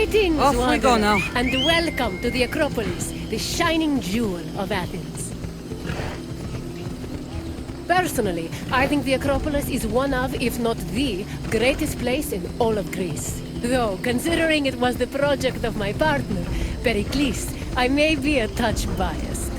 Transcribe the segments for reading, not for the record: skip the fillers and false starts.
Greetings, Off we go wanderer, now. and welcome to the Acropolis, the shining jewel of Athens. Personally, I think the Acropolis is one of, if not the, greatest place in all of Greece. Though, considering it was the project of my partner, Pericles, I may be a touch biased.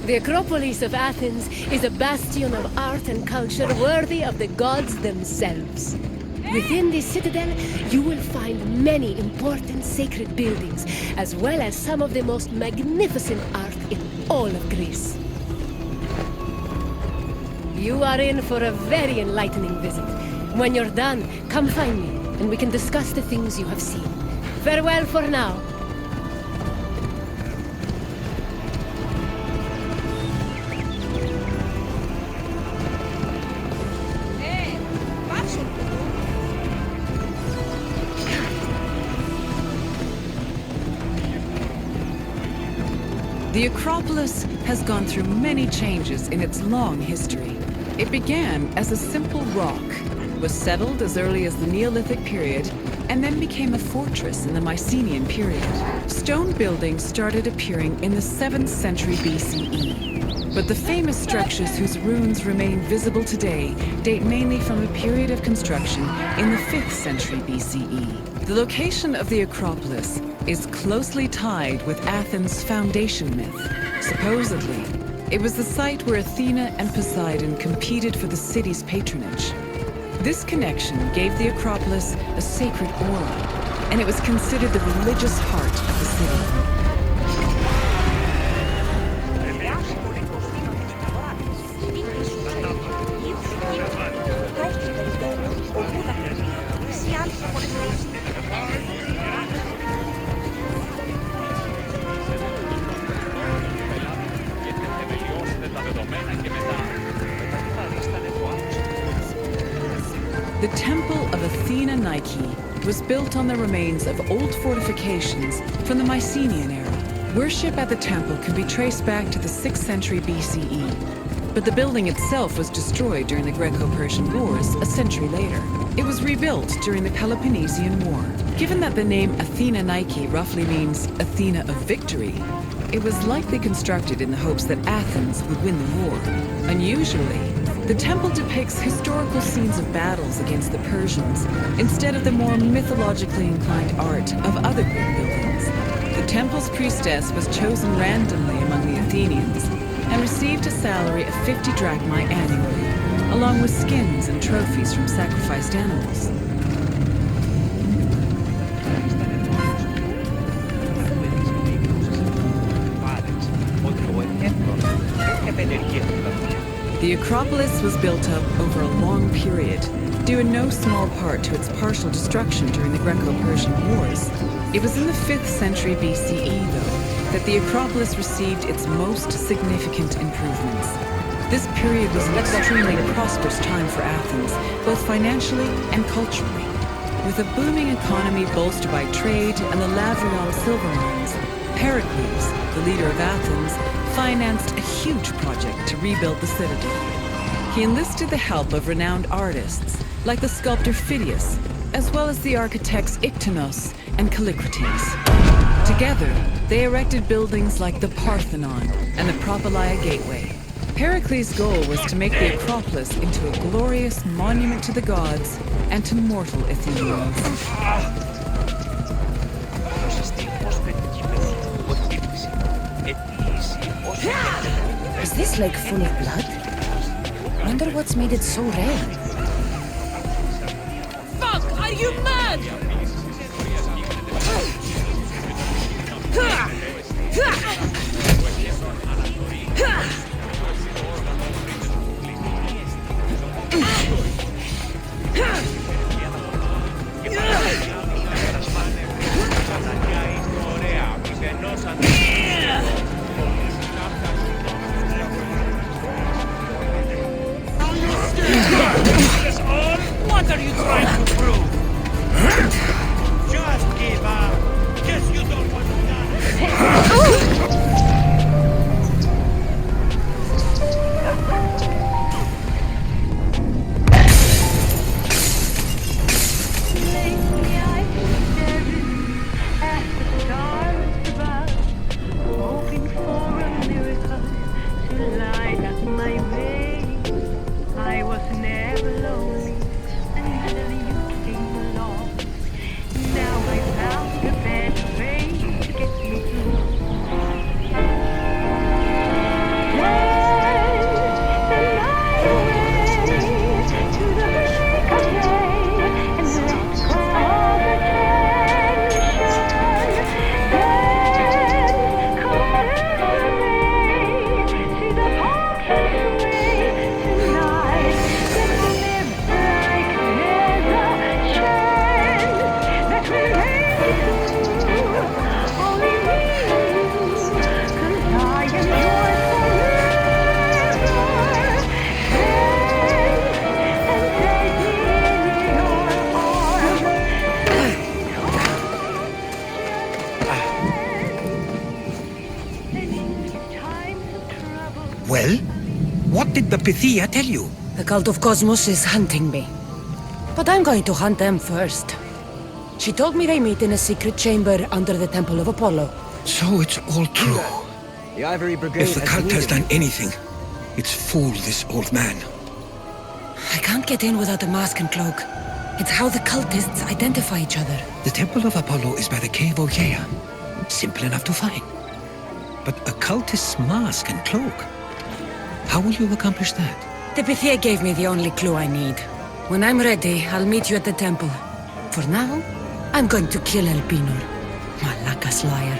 The Acropolis of Athens is a bastion of art and culture worthy of the gods themselves. Within this citadel, you will find many important sacred buildings, as well as some of the most magnificent art in all of Greece. You are in for a very enlightening visit. When you're done, come find me, and we can discuss the things you have seen. Farewell for now. The Acropolis has gone through many changes in its long history. It began as a simple rock, was settled as early as the Neolithic period, and then became a fortress in the Mycenaean period. Stone buildings started appearing in the 7th century BCE. But the famous structures whose ruins remain visible today date mainly from a period of construction in the 5th century BCE. The location of the Acropolis is closely tied with Athens' foundation myth. Supposedly, it was the site where Athena and Poseidon competed for the city's patronage. This connection gave the Acropolis a sacred aura, and it was considered the religious heart of the city. The Temple of Athena Nike was built on the remains of old fortifications from the Mycenaean era. Worship at the temple can be traced back to the 6th century BCE, but the building itself was destroyed during the Greco-Persian Wars a century later. It was rebuilt during the Peloponnesian War. Given that the name Athena Nike roughly means Athena of victory, it was likely constructed in the hopes that Athens would win the war. Unusually, the temple depicts historical scenes of battles against the Persians instead of the more mythologically inclined art of other Greek buildings. The temple's priestess was chosen randomly among the Athenians and received a salary of 50 drachmae annually, along with skins and trophies from sacrificed animals. The Acropolis was built up over a long period, due in no small part to its partial destruction during the Greco-Persian Wars. It was in the 5th century BCE, though, that the Acropolis received its most significant improvements. This period was an extremely prosperous time for Athens, both financially and culturally. With a booming economy bolstered by trade and the Lavrion silver mines, Pericles, the leader of Athens, financed a huge project to rebuild the citadel. He enlisted the help of renowned artists, like the sculptor Phidias, as well as the architects Iktinos and Callicrates. Together, they erected buildings like the Parthenon and the Propylaea Gateway. Pericles' goal was to make the Acropolis into a glorious monument to the gods and to mortal Athenians. Is this lake full of blood? Wonder what's made it so red. Fuck! Are you mad? What are you trying to prove? Just give up. Guess you don't want to die. Lately I've been very What did the Pythia tell you? The cult of Cosmos is hunting me. But I'm going to hunt them first. She told me they meet in a secret chamber under the Temple of Apollo. So it's all true. The Ivory Brigade If the cult has done anything, it's fooled this old man. I can't get in without a mask and cloak. It's how the cultists identify each other. The Temple of Apollo is by the cave Ogyea. Simple enough to find. But a cultist's mask and cloak? How will you accomplish that? The Pythia gave me the only clue I need. When I'm ready, I'll meet you at the temple. For now, I'm going to kill Elpinor, Malaka's liar.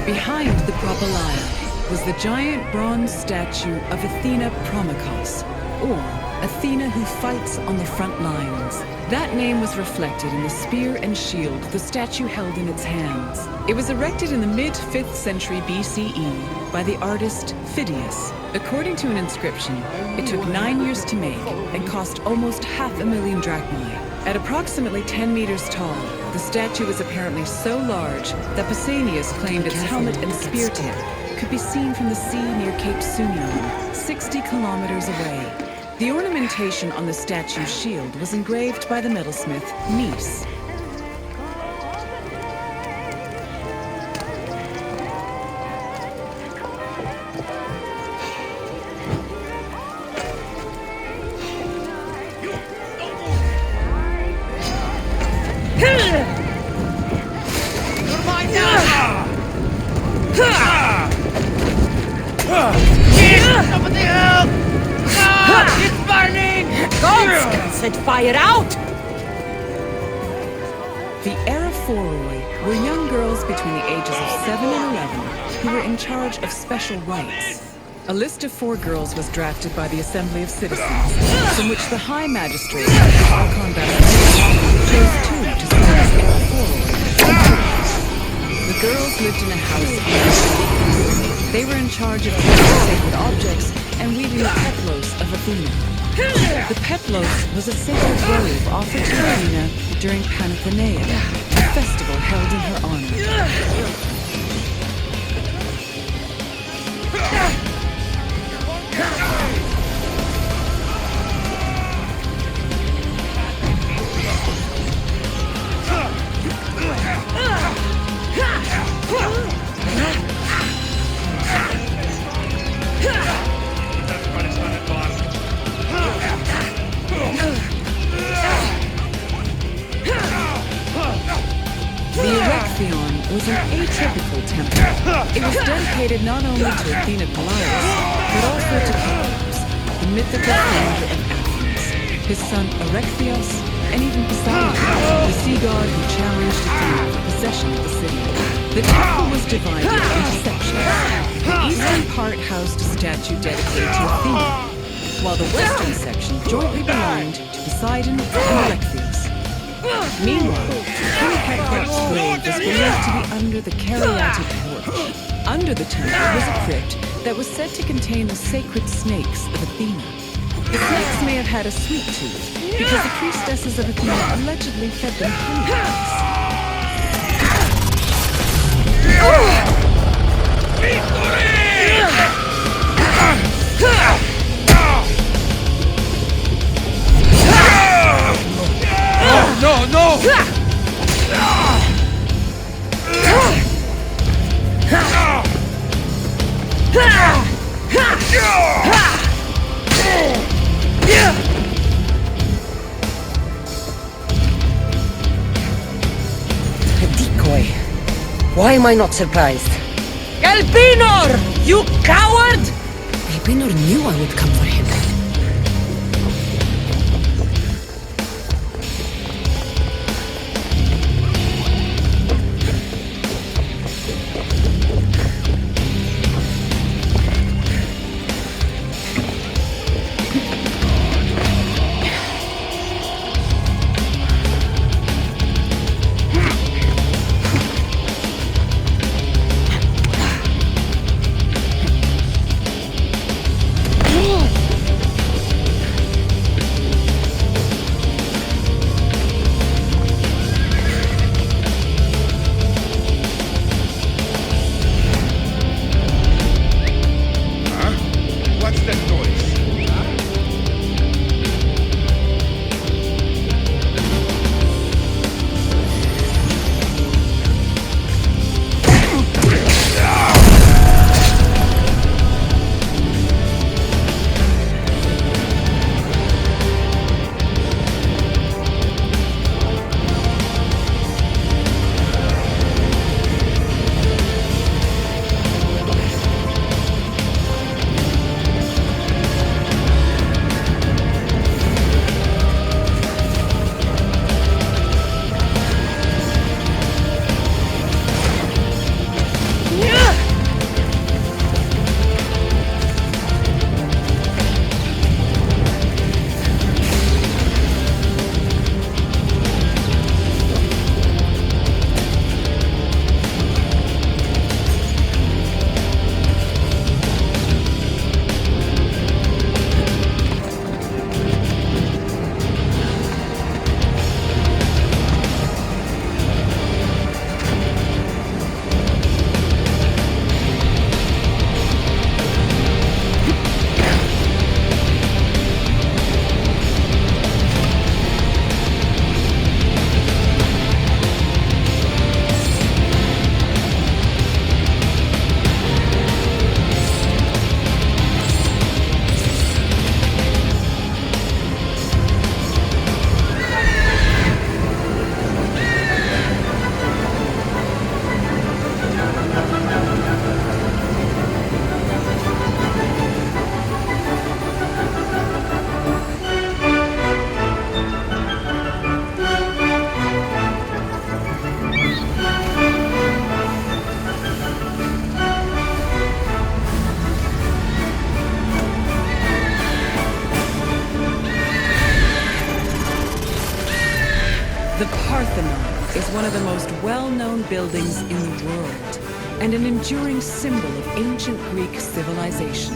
Behind the Propylaea was the giant bronze statue of Athena Promachos, or Athena who fights on the front lines. That name was reflected in the spear and shield the statue held in its hands. It was erected in the mid-5th century BCE by the artist Phidias. According to an inscription, it took 9 years to make and cost almost 500,000 drachmae. At approximately 10 meters tall, the statue was apparently so large that Pausanias claimed its helmet and spear tip could be seen from the sea near Cape Sunion, 60 kilometers away. The ornamentation on the statue's shield was engraved by the metalsmith Mies. Somebody help! Ah, it's burning! Gods! Set fire out! The Eraphoroi were young girls between the ages of 7 and 11 who were in charge of special rites. A list of 4 girls was drafted by the Assembly of Citizens, from which the High Magistrate, Archon Basilea, chose 2 to serve as Eraphoroi. The girls lived in a house. They were in charge of keeping sacred objects and weaving the peplos of Athena. The peplos was a sacred robe offered to Athena during Panathenaea, a festival held in her honor. Was an atypical temple. It was dedicated not only to Athena Polaris, but also to Keplos, the mythical founder of Athens, his son Erechtheus, and even Poseidon, the sea god who challenged Athena for possession of the city. The temple was divided into sections. The eastern part housed a statue dedicated to Athena, while the western section jointly belonged to Poseidon and Erechtheus. Meanwhile, King Hector's grave was believed to be under the Caryatid porch. Under the temple was a crypt that was said to contain the sacred snakes of Athena. The snakes may have had a sweet tooth, because the priestesses of Athena allegedly fed them honey. No, no! A decoy. Why am I not surprised? Elpinor! You coward! Elpinor knew I would come for him. one of the most well-known buildings in the world, and an enduring symbol of ancient Greek civilization.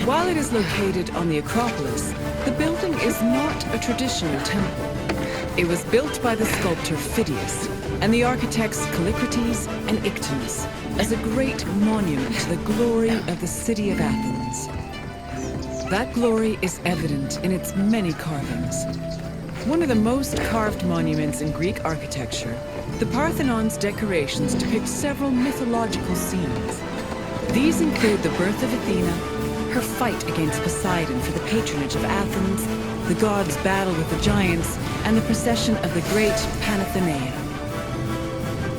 While it is located on the Acropolis, the building is not a traditional temple. It was built by the sculptor Phidias and the architects Callicrates and Ictinus as a great monument to the glory of the city of Athens. That glory is evident in its many carvings. One of the most carved monuments in Greek architecture, the Parthenon's decorations depict several mythological scenes. These include the birth of Athena, her fight against Poseidon for the patronage of Athens, the gods' battle with the giants, and the procession of the great Panathenaea.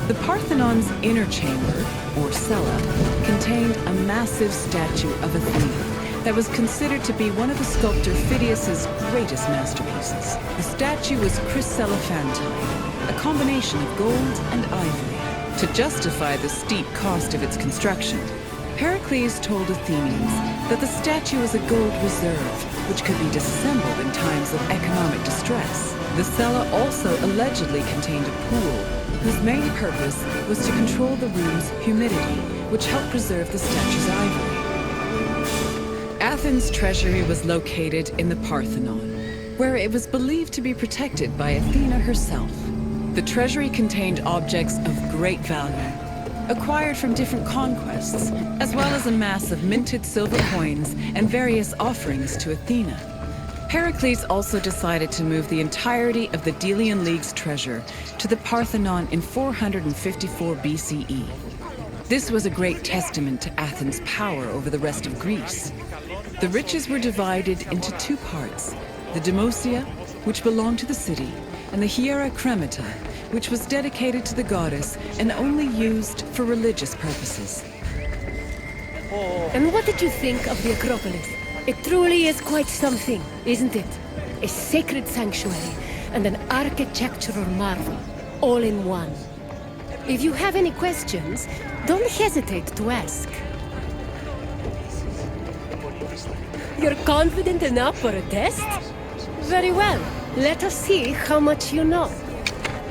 The Parthenon's inner chamber, or cella, contained a massive statue of Athena that was considered to be one of the sculptor Phidias's greatest masterpieces. The statue was chryselephantine, a combination of gold and ivory. To justify the steep cost of its construction, Pericles told Athenians that the statue was a gold reserve, which could be disassembled in times of economic distress. The cella also allegedly contained a pool, whose main purpose was to control the room's humidity, which helped preserve the statue's ivory. Athens' treasury was located in the Parthenon, where it was believed to be protected by Athena herself. The treasury contained objects of great value, acquired from different conquests, as well as a mass of minted silver coins and various offerings to Athena. Pericles also decided to move the entirety of the Delian League's treasure to the Parthenon in 454 BCE. This was a great testament to Athens' power over the rest of Greece. The riches were divided into two parts, the Demosia, which belonged to the city, and the Hiera Cremata, which was dedicated to the goddess and only used for religious purposes. And what did you think of the Acropolis? It truly is quite something, isn't it? A sacred sanctuary and an architectural marvel, all in one. If you have any questions, don't hesitate to ask. You're confident enough for a test? Very well. Let us see how much you know.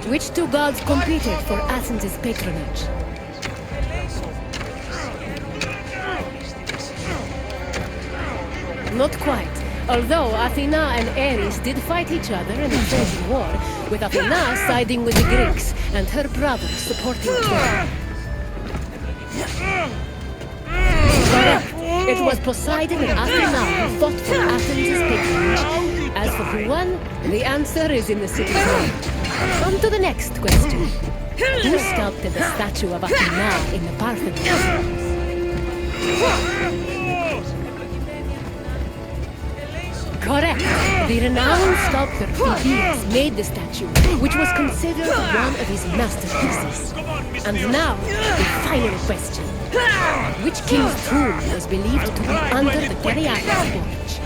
Which two gods competed for Athens' patronage? Not quite. Although Athena and Ares did fight each other in the Trojan War, with Athena siding with the Greeks and her brother supporting Troy. Correct. It was Poseidon and Athena who fought for Athens' patronage. As for who won, the answer is in the city's name. On to the next question. Who sculpted the statue of Athena in the Parthenon? Correct. The renowned sculptor Phidias made the statue, which was considered one of his masterpieces. And now, the final question. Which king's tomb was believed to be under the Caryatids porch?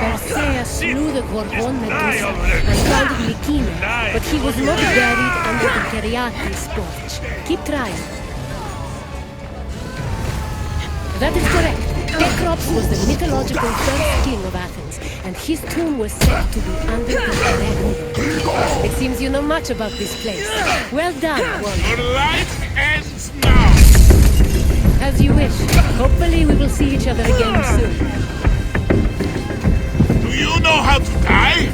Perseus slew the Gorgon Medusa and founded Mycenae, but he was not buried under the Caryatids porch. Keep trying. That is correct. Cecrops was the mythological first king of Athens, and his tomb was said to be under the River. It seems you know much about this place. Well done, one. Your life ends now! As you wish. Hopefully we will see each other again soon. Do you know how to die?